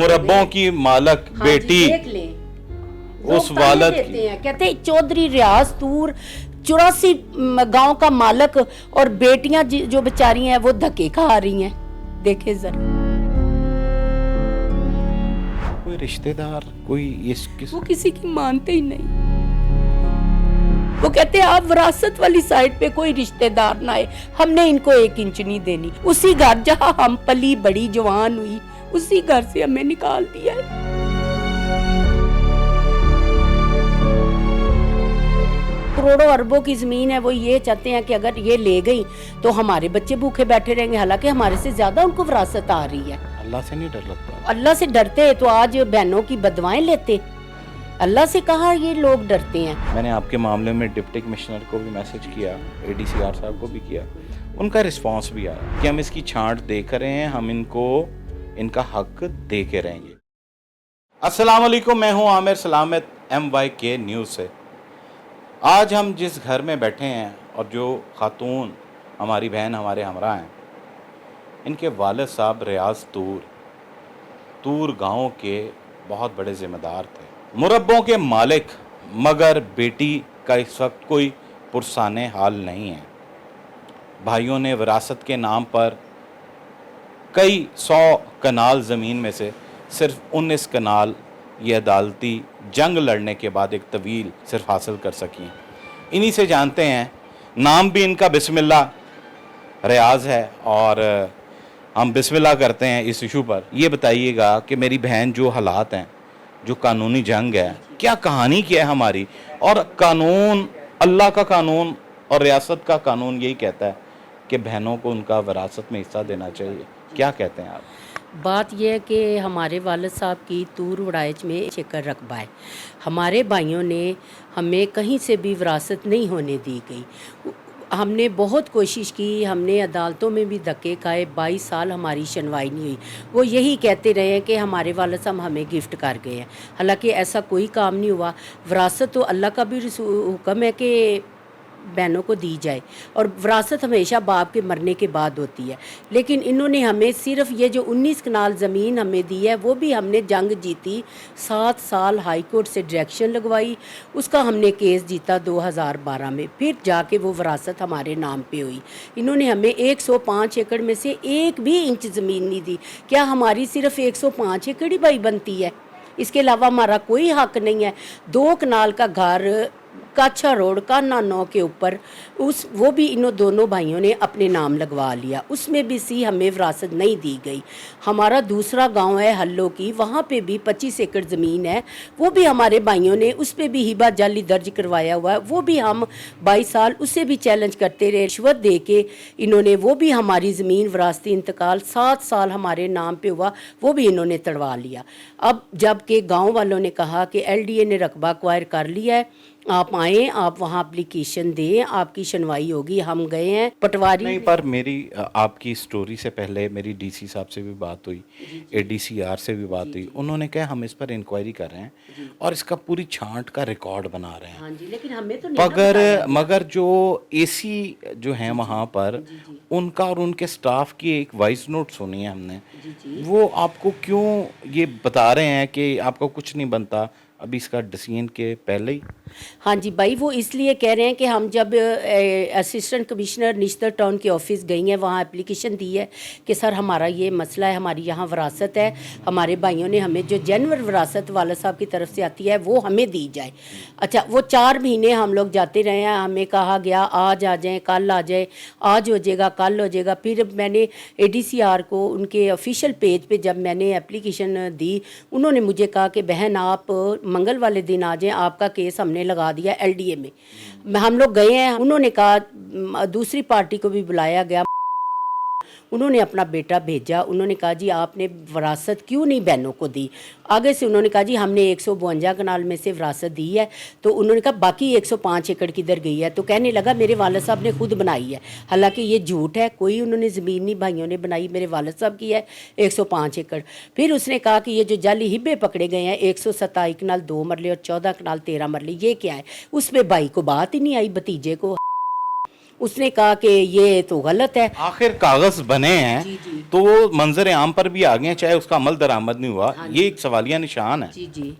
मुरब्बों की मालक बेटी देख ले उस वालद देते हैं, कहते हैं चौधरी रियाज तूर 84 गांव का मालक और बेटियां जो बेचारी हैं वो धक्के खा रही हैं। देखे जरा कोई रिश्तेदार कोई वो किसी की मानते ही नहीं। वो कहते हैं आप विरासत वाली साइड पे कोई रिश्तेदार ना आए, हमने इनको 1 इंच नहीं देनी। उसी घर जहां हम पली बड़ी जवान हुई उसी घर से हमें निकाल दिया है। करोड़ों अरबों की जमीन है, वो ये चाहते हैं कि अगर ये ले गई तो हमारे बच्चे भूखे बैठे रहेंगे, हालांकि हमारे से ज्यादा उनको विरासत आ रही है। अल्लाह से नहीं डर लगता? अल्लाह से डरते तो आज बहनों की बदवाएं लेते। अल्लाह से कहा ये लोग डरते हैं। मैंने आपके मामले में डिप्टी कमिश्नर को भी मैसेज किया, एडीसीआर साहब को भी किया, उनका रिस्पांस भी आया कि हम इसकी छांट देख रहे हैं, हम इनको इनका हक दे के रहेंगे। अस्सलाम वालेकुम, मैं हूं आमिर सलामत MYK न्यूज़ से। आज हम जिस घर में बैठे हैं और जो खातून हमारी बहन हमारे हमरा हैं, इनके वालिद साहब रियाज तूर गांव के बहुत बड़े ज़िम्मेदार थे, मुरब्बों के मालिक, मगर बेटी का इस वक्त कोई पुरसाने हाल नहीं है। भाइयों ने विरासत के नाम पर कई 100 कनाल ज़मीन में से सिर्फ 19 कनाल ये अदालती जंग लड़ने के बाद एक तवील सिर्फ हासिल कर सकी हैं। इन्हीं से जानते हैं, नाम भी इनका बिस्मिल्लाह रियाज है और हम बिस्मिल्लाह करते हैं इस इशू पर। ये बताइएगा कि मेरी बहन जो हालात हैं, जो कानूनी जंग है, क्या कहानी क्या है हमारी, और कानून, अल्लाह का कानून और रियासत का कानून यही कहता है कि बहनों को उनका विरासत में हिस्सा देना चाहिए। क्या कहते हैं आप? बात यह है कि हमारे वालिद साहब की तूर वड़ाइच में 1 एकड़ रकबा है। हमारे भाइयों ने हमें कहीं से भी विरासत नहीं होने दी गई। हमने बहुत कोशिश की, हमने अदालतों में भी धक्के खाए, 22 साल हमारी सुनवाई नहीं हुई। वो यही कहते रहे हैं कि हमारे वालिद साहब हमें गिफ्ट कर गए हैं, हालांकि ऐसा कोई काम नहीं हुआ। विरासत तो अल्लाह का भी हुक्म है कि बहनों को दी जाए, और विरासत हमेशा बाप के मरने के बाद होती है। लेकिन इन्होंने हमें सिर्फ ये जो 19 कनाल ज़मीन हमें दी है, वो भी हमने जंग जीती, 7 साल हाई कोर्ट से डायरेक्शन लगवाई, उसका हमने केस जीता 2012 में, फिर जाके वो विरासत हमारे नाम पे हुई। इन्होंने हमें 105 एकड़ में से 1 भी इंच ज़मीन नहीं दी। क्या हमारी सिर्फ 105 एकड़ ही भाई बनती है? इसके अलावा हमारा कोई हक नहीं है। 2 कनाल का घर काछा रोड कान्हा 9 के ऊपर, वो भी इन दोनों भाइयों ने अपने नाम लगवा लिया, उसमें भी हमें विरासत नहीं दी गई। हमारा दूसरा गांव है हल्लो की, वहाँ पे भी 25 एकड़ ज़मीन है, वो भी हमारे भाइयों ने उस पर भी हिबा जाली दर्ज करवाया हुआ है। वो भी हम 22 साल उससे भी चैलेंज करते रहे, रिश्वत दे के इन्होंने वो भी हमारी ज़मीन विरासती इंतकाल 7 साल हमारे नाम पे हुआ, वो भी इन्होंने तड़वा लिया। अब जबकि गाँव वालों ने कहा कि LDA ने रकबा एक्वायर कर लिया है, आप आए, आप वहाँ एप्लीकेशन दें, आपकी सुनवाई होगी। हम गए हैं पटवारी नहीं, पर मेरी आपकी स्टोरी से पहले मेरी DC साहब से भी बात हुई, ADCR से भी बात हुई। उन्होंने कहा हम इस पर इंक्वायरी कर रहे हैं और इसका पूरी छांट का रिकॉर्ड बना रहे हैं। हाँ जी, लेकिन हमें तो मगर जो AC जो हैं वहाँ पर, उनका और उनके स्टाफ की एक वॉइस नोट सुनी है हमने, वो आपको क्यों ये बता रहे हैं कि आपको कुछ नहीं बनता अभी इसका डिसीजन के पहले ही? हाँ जी भाई, वो इसलिए कह रहे हैं कि हम जब असिस्टेंट कमिश्नर निश्तर टाउन के ऑफिस गई हैं, वहाँ एप्लीकेशन दी है कि सर हमारा ये मसला है, हमारी यहाँ विरासत है, हमारे भाइयों ने हमें जो जेन्युइन विरासत वाला साहब की तरफ से आती है वो हमें दी जाए। अच्छा, वो 4 महीने हम लोग जाते रहे हैं, हमें कहा गया आज आ जाएँ, कल आ जाए, आज हो जाएगा, कल हो जाएगा। फिर मैंने ADCR को उनके ऑफिशियल पेज पे जब मैंने एप्लीकेशन दी, उन्होंने मुझे कहा कि बहन आप मंगल वाले दिन आ जाएँ, आपका केस हमने लगा दिया LDA में। हम लोग गए हैं, उन्होंने कहा, दूसरी पार्टी को भी बुलाया गया, उन्होंने अपना बेटा भेजा, उन्होंने कहा जी आपने विरासत क्यों नहीं बहनों को दी। आगे से उन्होंने कहा जी हमने 152 कनाल में से विरासत दी है, तो उन्होंने कहा बाकी 105 एकड़ किधर गई है, तो कहने लगा मेरे वालिद साहब ने खुद बनाई है। हालांकि ये झूठ है, कोई उन्होंने ज़मीन नहीं भाइयों ने बनाई, मेरे वालिद साहब की है 105 एकड़। फिर उसने कहा कि ये जो जाली हिब्बे पकड़े गए हैं 127 कनाल 2 मरले और 14 कनाल 13 मरले, ये क्या है? उस पर भाई को बात ही नहीं आई, भतीजे को। اس نے کہا کہ یہ تو غلط ہے. آخر کاغذ بنے ہیں جی جی تو وہ منظر عام پر بھی آ گئے ہیں، چاہے اس کا عمل درآمد نہیں ہوا. یہ ایک سوالیہ نشان ہے. جی جی.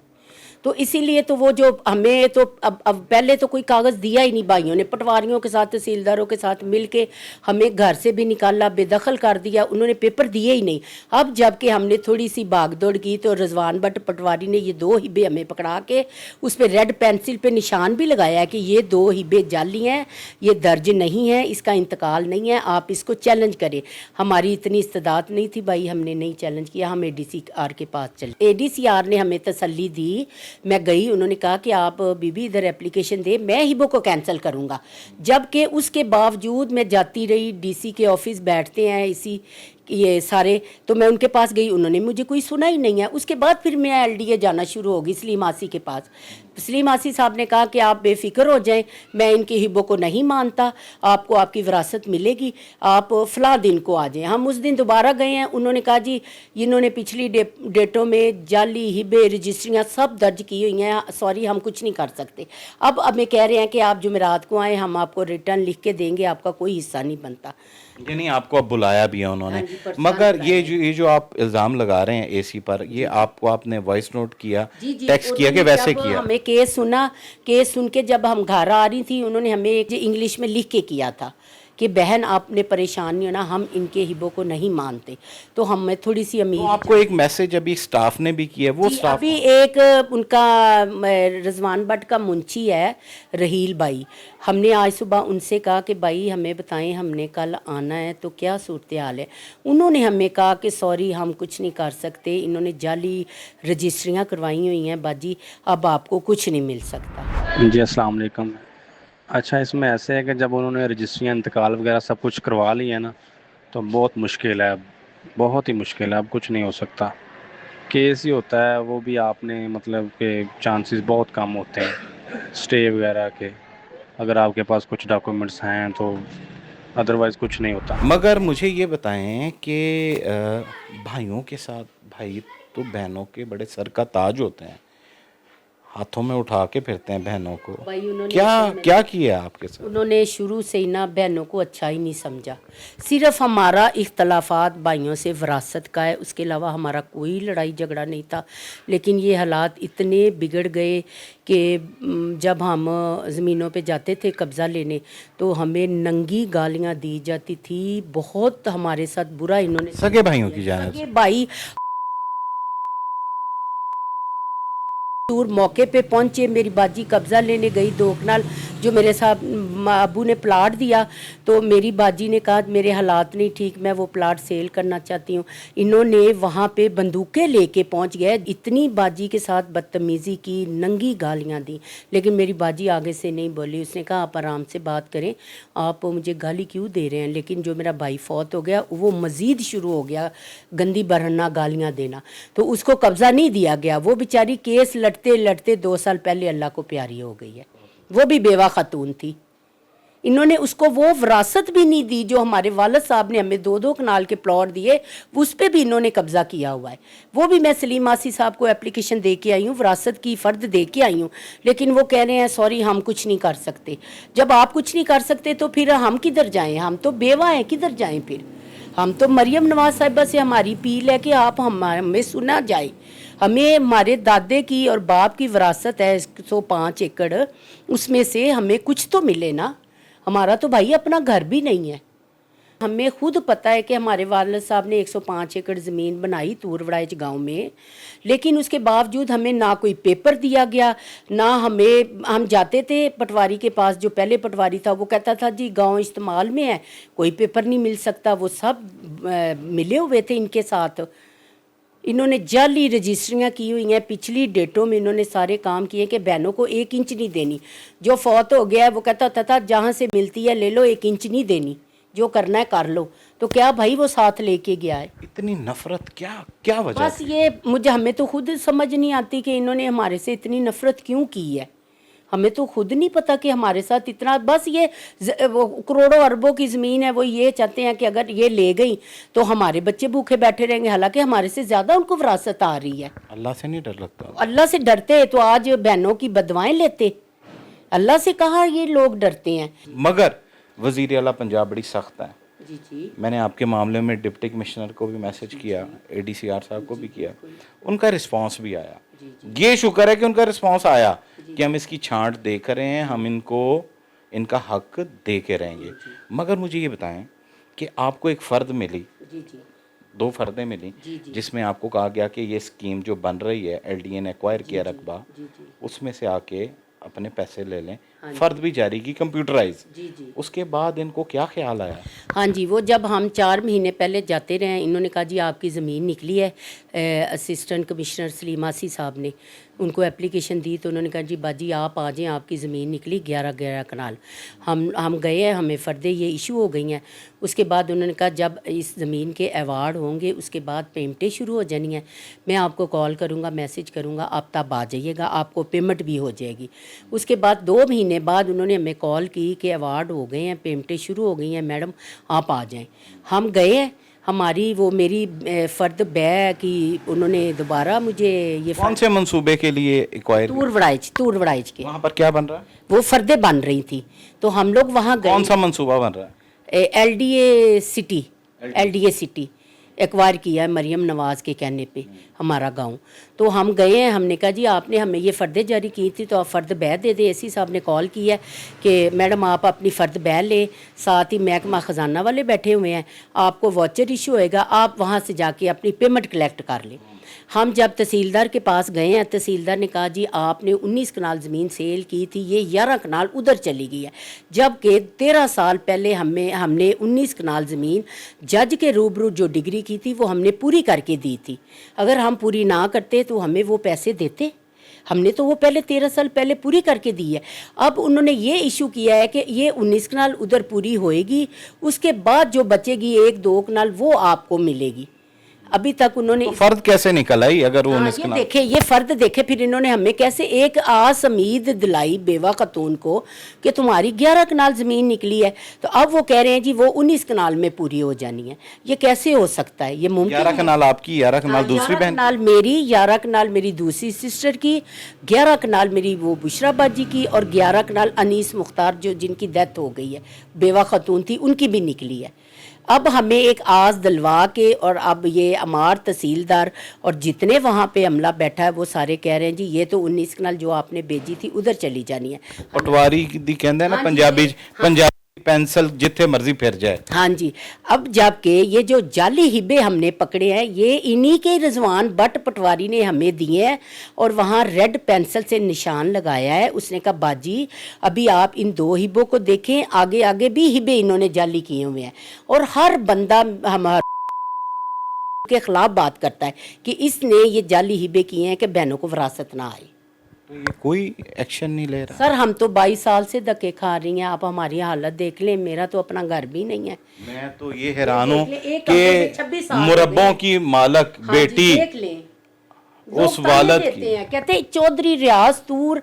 تو اسی لیے تو وہ جو ہمیں تو اب پہلے تو کوئی کاغذ دیا ہی نہیں بھائیوں نے، پٹواریوں کے ساتھ تحصیلداروں کے ساتھ مل کے ہمیں گھر سے بھی نکالا، بے دخل کر دیا، انہوں نے پیپر دیے ہی نہیں. اب جب کہ ہم نے تھوڑی سی بھاگ دوڑ کی تو رضوان بٹ پٹواری نے یہ 2 ہبے ہمیں پکڑا کے اس پہ ریڈ پینسل پہ نشان بھی لگایا کہ یہ 2 ہبے جعلی ہیں، یہ درج نہیں ہے، اس کا انتقال نہیں ہے، آپ اس کو چیلنج کریں. ہماری اتنی استعداد نہیں تھی بھائی، ہم نے نہیں چیلنج کیا، ہم ADCR کے پاس چلے. ADCR نے ہمیں تسلی دی. میں گئی، انہوں نے کہا کہ آپ بی بی ادھر اپلیکیشن دے، میں ہبوں کو کینسل کروں گا. جبکہ اس کے باوجود میں جاتی رہی، DC کے آفس بیٹھتے ہیں اسی یہ سارے، تو میں ان کے پاس گئی، انہوں نے مجھے کوئی سنا ہی نہیں ہے. اس کے بعد پھر میں LDA جانا شروع ہوگی سلیم آسی کے پاس. سلیم آسی صاحب نے کہا کہ آپ بے فکر ہو جائیں، میں ان کی ہبوں کو نہیں مانتا، آپ کو آپ کی وراثت ملے گی، آپ فلاں دن کو آ جائیں. ہم اس دن دوبارہ گئے ہیں، انہوں نے کہا جی انہوں نے پچھلی ڈیٹوں میں جعلی ہبے رجسٹریاں سب درج کی ہوئی ہیں، سوری ہم کچھ نہیں کر سکتے. اب ہمیں کہہ رہے ہیں کہ آپ جمعرات کو آئیں، ہم آپ کو ریٹرن لکھ کے دیں گے، آپ کا کوئی حصہ نہیں بنتا. یعنی آپ کو اب بلایا بھی ہے انہوں نے. ہاں جی، پرسنل مگر بلایا یہ جو آپ الزام لگا رہے ہیں AC پر، یہ آپ نے وائس نوٹ کیا، جی جی. ٹیکسٹ کیا کہ ویسے جب کیا؟ ہمیں کیس سنا، کیس سن کے جب ہم گھر آ رہی تھی، انہوں نے ہمیں ایک انگلش میں لکھ کے کیا تھا کہ بہن آپ نے پریشان نہیں ہونا، ہم ان کے ہبوں کو نہیں مانتے. تو ہمیں تھوڑی سی تو امید. آپ کو ایک میسج ابھی سٹاف نے بھی کیا، وہ جی سٹاف ابھی ایک ان کا رضوان بٹ کا منشی ہے رحیل بھائی، ہم نے آج صبح ان سے کہا کہ بھائی ہمیں بتائیں ہم نے کل آنا ہے تو کیا صورتحال ہے. انہوں نے ہمیں کہا کہ سوری ہم کچھ نہیں کر سکتے، انہوں نے جعلی رجسٹریاں کروائی ہوئی ہیں باجی، اب آپ کو کچھ نہیں مل سکتا. جی السلام علیکم. اچھا اس میں ایسے ہے کہ جب انہوں نے رجسٹریاں انتقال وغیرہ سب کچھ کروا لی ہے نا، تو بہت مشکل ہے، اب بہت ہی مشکل ہے، اب کچھ نہیں ہو سکتا. کیس ہی ہوتا ہے، وہ بھی آپ نے مطلب کہ چانسز بہت کم ہوتے ہیں سٹے وغیرہ کے، اگر آپ کے پاس کچھ ڈاکومنٹس ہیں تو، ادروائز کچھ نہیں ہوتا. مگر مجھے یہ بتائیں کہ بھائیوں کے ساتھ، بھائی تو بہنوں کے بڑے سر کا تاج ہوتے ہیں، ہاتھوں میں اٹھا کے پھرتے ہیں بہنوں کو. بھائی انہوں نے کیا کیا آپ کے ساتھ؟ انہوں نے شروع سے ہی نا بہنوں کو اچھا ہی نہیں سمجھا. صرف ہمارا اختلافات بھائیوں سے وراثت کا ہے، اس کے علاوہ ہمارا کوئی لڑائی جھگڑا نہیں تھا. لیکن یہ حالات اتنے بگڑ گئے کہ جب ہم زمینوں پہ جاتے تھے قبضہ لینے تو ہمیں ننگی گالیاں دی جاتی تھی. بہت ہمارے ساتھ برا انہوں نے سگے بھائیوں کی جانب سے؟ سگے بھائی موقع پہ پہنچے، میری باجی قبضہ لینے گئی 2 کنال جو میرے ساتھ ابو نے پلاٹ دیا، تو میری باجی نے کہا میرے حالات نہیں ٹھیک، میں وہ پلاٹ سیل کرنا چاہتی ہوں. انہوں نے وہاں پہ بندوقیں لے کے پہنچ گئے، اتنی باجی کے ساتھ بدتمیزی کی، ننگی گالیاں دی. لیکن میری باجی آگے سے نہیں بولی، اس نے کہا آپ آرام سے بات کریں، آپ مجھے گالی کیوں دے رہے ہیں. لیکن جو میرا بھائی فوت ہو گیا وہ مزید شروع ہو گیا گندی برہنہ گالیاں دینا، تو اس کو قبضہ نہیں دیا گیا. وہ بیچاری کیس لڑتے 2 سال پہلے اللہ کو پیاری ہو گئی ہے، وہ بھی بیوہ خاتون تھی. انہوں نے اس کو وہ وراثت بھی نہیں دی جو ہمارے والد صاحب نے ہمیں 2 کنال کے پلاٹ دیے، اس پہ بھی انہوں نے قبضہ کیا ہوا ہے. وہ بھی میں سلیم آسی صاحب کو اپلیکیشن دے کے آئی ہوں، وراثت کی فرد دے کے آئی ہوں، لیکن وہ کہہ رہے ہیں سوری ہم کچھ نہیں کر سکتے. جب آپ کچھ نہیں کر سکتے تو پھر ہم کدھر جائیں؟ ہم تو بیوہ ہیں، کدھر جائیں پھر؟ ہم تو مریم نواز صاحبہ سے ہماری اپیل ہے کہ آپ ہمیں سنا جائے. ہمیں ہمارے دادے کی اور باپ کی وراثت ہے 105 ایکڑ، اس میں سے ہمیں کچھ تو ملے نا. ہمارا تو بھائی اپنا گھر بھی نہیں ہے. ہمیں خود پتہ ہے کہ ہمارے والد صاحب نے 105 ایکڑ زمین بنائی تور وڑائچ گاؤں میں، لیکن اس کے باوجود ہمیں نہ کوئی پیپر دیا گیا، نہ ہم جاتے تھے پٹواری کے پاس، جو پہلے پٹواری تھا وہ کہتا تھا جی گاؤں استعمال میں ہے، کوئی پیپر نہیں مل سکتا. وہ سب ملے ہوئے تھے ان کے ساتھ. انہوں نے جعلی رجسٹریاں کی ہوئی ہیں، پچھلی ڈیٹوں میں انہوں نے سارے کام کیے کہ بہنوں کو 1 انچ نہیں دینی. جو فوت ہو گیا ہے وہ کہتا تھا جہاں سے ملتی ہے لے لو، 1 انچ نہیں دینی، جو کرنا ہے کر لو. تو کیا بھائی وہ ساتھ لے کے گیا ہے؟ اتنی نفرت کیا وجہ بس یہ ہمیں تو خود سمجھ نہیں آتی کہ انہوں نے ہمارے سے اتنی نفرت کیوں کی ہے. ہمیں تو خود نہیں پتا کہ ہمارے ساتھ اتنا، بس یہ کروڑوں اربوں کی زمین ہے، وہ یہ چاہتے ہیں کہ اگر یہ لے گئی تو ہمارے بچے بھوکے بیٹھے رہیں گے، حالانکہ ہمارے سے زیادہ ان کو وراثت آ رہی ہے. اللہ سے نہیں ڈر لگتا؟ اللہ سے ڈرتے تو آج بہنوں کی بدوائیں لیتے. اللہ سے کہاں یہ لوگ ڈرتے ہیں. वज़ीर आला पंजाब बड़ी सख्त है। जी जी मैंने आपके मामले में डिप्टी कमिश्नर को भी मैसेज किया, एडीसीआर साहब को भी किया, उनका रिस्पांस भी आया। ये शुक्र है कि उनका रिस्पांस आया कि हम इसकी छांट देख रहे हैं, हम इनको इनका हक दे के रहेंगे। मगर मुझे ये बताएं कि आपको एक फ़र्द मिली, जी जी 2 फ़र्दें मिली, जी जी जिसमें आपको कहा गया कि ये स्कीम जो बन रही है, एलडीए ने एक्वायर किया रकबा, जी जी उसमें से आके अपने पैसे ले लें। हाँ जी। फ़र्द भी जारी की कंप्यूटराइज। जी जी उसके बाद इनको क्या ख्याल आया? हाँ जी, वो जब हम 4 महीने पहले जाते रहे, इन्होंने कहा जी आपकी ज़मीन निकली है। असिस्टेंट कमिश्नर सलीमासी साहब ने उनको एप्लीकेशन दी, तो उन्होंने कहा जी बाजी आप आ जाएं, आपकी ज़मीन निकली 11 कनाल। हम गए हैं, हमें फ़र्दे ये इशू हो गई हैं। उसके बाद उन्होंने कहा जब इस ज़मीन के अवार्ड होंगे उसके बाद पेमेंटें शुरू हो जानी हैं, मैं आपको कॉल करूँगा, मैसेज करूँगा, आप तब आ जाइएगा, आपको पेमेंट भी हो जाएगी। उसके बाद 2 महीने बाद उन्होंने हमें कॉल की कि अवार्ड हो गए हैं, पेमेंटें शुरू हो गई हैं मैडम, आप आ जाएं। हम गए हैं, हमारी वो मेरी फ़र्द बै की उन्होंने दोबारा मुझे ये कौन से मंसूबे के लिए एक्वायर? तूर वड़ाइच के वहाँ पर क्या बन रहा है? वो फ़र्दे बन रही थी, तो हम लोग वहाँ गए। कौन सा मंसूबा बन रहा है? एलडीए सिटी एक्वायर किया है मरियम नवाज़ के कहने पे हमारा गांव। तो हम गए हैं, हमने कहा जी आपने हमें ये फ़र्दे जारी की थी तो आप फ़र्द बै दे दें। एसी साहब ने कॉल किया है कि मैडम आप अपनी फ़र्द बै लें, साथ ही महकमा ख़जाना वाले बैठे हुए हैं, आपको वाचर इशू होएगा, आप वहाँ से जाके अपनी पेमेंट कलेक्ट कर लें। हम जब तहसीलदार के पास गए हैं, तहसीलदार ने कहा जी आपने 19 कनाल ज़मीन सेल की थी, ये 11 कनाल उधर चली गई है, जबकि 13 साल पहले हमने 19 कनाल ज़मीन जज के रूबरू जो डिग्री की थी वो हमने पूरी करके दी थी। अगर हम पूरी ना करते तो हमें वो पैसे देते, हमने तो वो पहले 13 साल पहले पूरी करके दी है। अब उन्होंने ये इशू किया है कि ये 19 कनाल उधर पूरी होएगी, उसके बाद जो बचेगी 1-2 कनाल वो आपको मिलेगी। अभी तक उन्होंने तो फर्द कैसे निकल आई अगर वो हाँ, 19 ये कनाल? देखे, ये फ़र्द देखे, फिर इन्होंने हमें कैसे एक आस उम्मीद दिलाई बेवा खतून को कि तुम्हारी 11 कनाल ज़मीन निकली है, तो अब वो कह रहे हैं जी वो 19 कनाल में पूरी हो जानी है। ये कैसे हो सकता है? ये मुमकिन 11 है? कनाल आपकी, 11 कनाल दूसरी 11 बहन कनाल मेरी, 11 कनाल मेरी दूसरी सिस्टर की, 11 कनाल मेरी वो बुशरा बाजी की, और 11 कनाल अनीस मुख्तार जो जिनकी डेथ हो गई है, बेवा खतून थी, उनकी भी निकली है। अब हमें एक आस दिलवा के, और अब ये अमार तहसीलदार और जितने वहाँ पे अमला बैठा है वो सारे कह रहे हैं जी ये तो 19 कनाल जो आपने भेजी थी उधर चली जानी है। पटवारी दी कहंदे ना हाँ जी, पंजाबी पेंसिल जिथे मर्जी फिर जाए। हाँ जी, अब जबकि ये जो जाली हिब्बे हमने पकड़े हैं ये इन्हीं के रिजवान बट पटवारी ने हमें दिए हैं, और वहाँ रेड पेंसिल से निशान लगाया है। उसने कहा बाजी अभी आप इन 2 हिब्बों को देखें, आगे आगे भी हिब्बे इन्होंने जाली किए हुए हैं, और हर बंदा हमारे के खिलाफ बात करता है कि इसने ये जाली हिब्बे किए हैं कि बहनों को विरासत ना आए। तो ये कोई एक्शन नहीं ले रहा। सर हम तो 22 साल से धक्के खा रही हैं, आप हमारी हालत देख लें, मेरा तो अपना घर भी नहीं है। मैं तो ये हैरान हूँ देख लें, एक कमरे में 26 कि साल हो मुरब्बों गए। की मालक हाँ जी, बेटी देख लें, उस लोग ताने वालद देते की। हैं, कहते हैं चौधरी रियाज तूर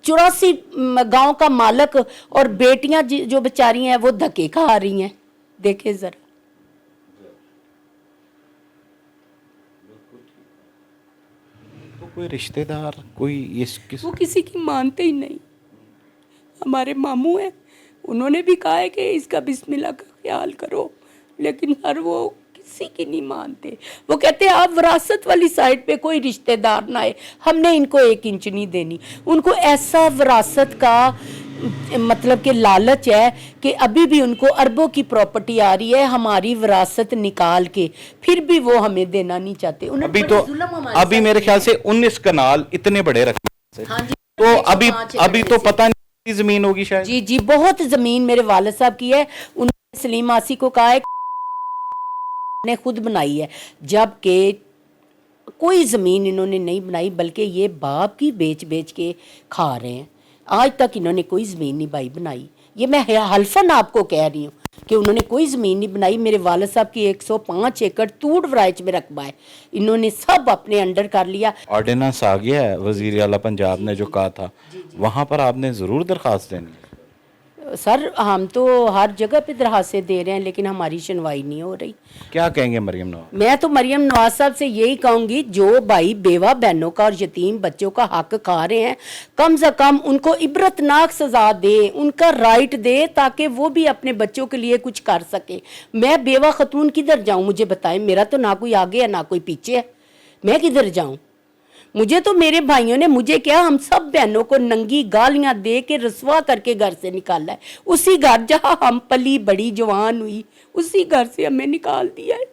84 गांव का मालक, और बेटियां जो बेचारी हैं वो धक्के खा रही हैं। देखे जरा, तो कोई रिश्तेदार कोई ये वो किसी की मानते ही नहीं। हमारे मामू हैं, उन्होंने भी कहा है कि इसका बिस्मिल्लाह का ख्याल करो, लेकिन हर वो किसी की नहीं मानते। वो कहते हैं आप विरासत वाली साइड पे कोई रिश्तेदार ना आए, हमने इनको 1 इंच नहीं देनी। उनको ऐसा विरासत का मतलब कि लालच है कि अभी भी उनको अरबों की प्रॉपर्टी आ रही है हमारी विरासत निकाल के, फिर भी वो हमें देना नहीं चाहते। उन्हें अभी बड़ी तो जुल्म हमारे अभी साथ मेरे किया ख्याल है। से 19 कनाल इतने बड़े रखे। हाँ जी, तो 105 अभी एकड़ तो में से। पता नहीं कितनी जमीन होगी शायद। जी जी, बहुत ज़मीन मेरे वालिद साहब की है। उन्होंने सलीम आसी को कहा है ने खुद बनाई है, जबकि कोई ज़मीन इन्होंने नहीं बनाई, बल्कि ये बाप की बेच बेच के खा रहे हैं। आज तक इन्होंने कोई ज़मीन नहीं भाई बनाई। ये मैं हल्फन आपको कह रही हूँ कि उन्होंने कोई ज़मीन नहीं बनाई। मेरे वालिद साहब की 105 एकड़ तूड़ वराइच में रकबा है, इन्होंने सब अपने अंडर कर लिया। ऑर्डिनेंस आ गया है वजीर आला पंजाब ने जो कहा था, वहाँ पर आपने ज़रूर दरख्वास्त देनी है। सर हम तो हर जगह पे दरखास्तें दे रहे हैं लेकिन हमारी सुनवाई नहीं हो रही। क्या कहेंगे मरियम नवाज? मैं तो मरियम नवाज साहब से यही कहूँगी, जो भाई बेवा बहनों का और यतीम बच्चों का हक खा रहे हैं, कम से कम उनको इबरतनाक सज़ा दे, उनका राइट दे ताकि वो भी अपने बच्चों के लिए कुछ कर सके। मैं बेवा खतून किधर जाऊँ मुझे बताएं, मेरा तो ना कोई आगे है ना कोई पीछे है, मैं किधर जाऊँ? मुझे तो मेरे भाइयों ने, मुझे क्या, हम सब बहनों को नंगी गालियां दे के रसवा करके घर से निकाला है। उसी घर जहां हम पली बड़ी जवान हुई, उसी घर से हमें निकाल दिया है।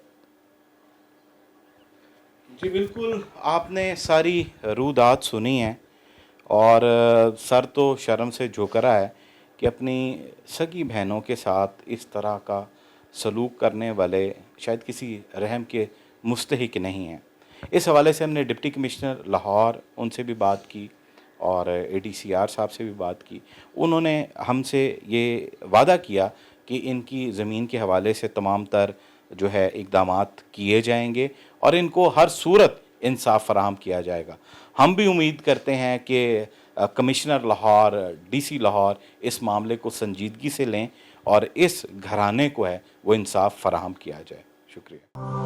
जी बिल्कुल, आपने सारी रूदात सुनी है और सर तो शर्म से झोंकरा है कि अपनी सगी बहनों के साथ इस तरह का सलूक करने वाले शायद किसी रहम के मुस्तहिक नहीं हैं। इस हवाले से हमने डिप्टी कमिश्नर लाहौर उनसे भी बात की और एडीसीआर साहब से भी बात की। उन्होंने हमसे ये वादा किया कि इनकी ज़मीन के हवाले से तमाम तर जो है इक़दामात किए जाएंगे और इनको हर सूरत इंसाफ फराहम किया जाएगा। हम भी उम्मीद करते हैं कि कमिश्नर लाहौर, डीसी लाहौर इस मामले को संजीदगी से लें और इस घराने को है वो इंसाफ फराहम किया जाए। शुक्रिया।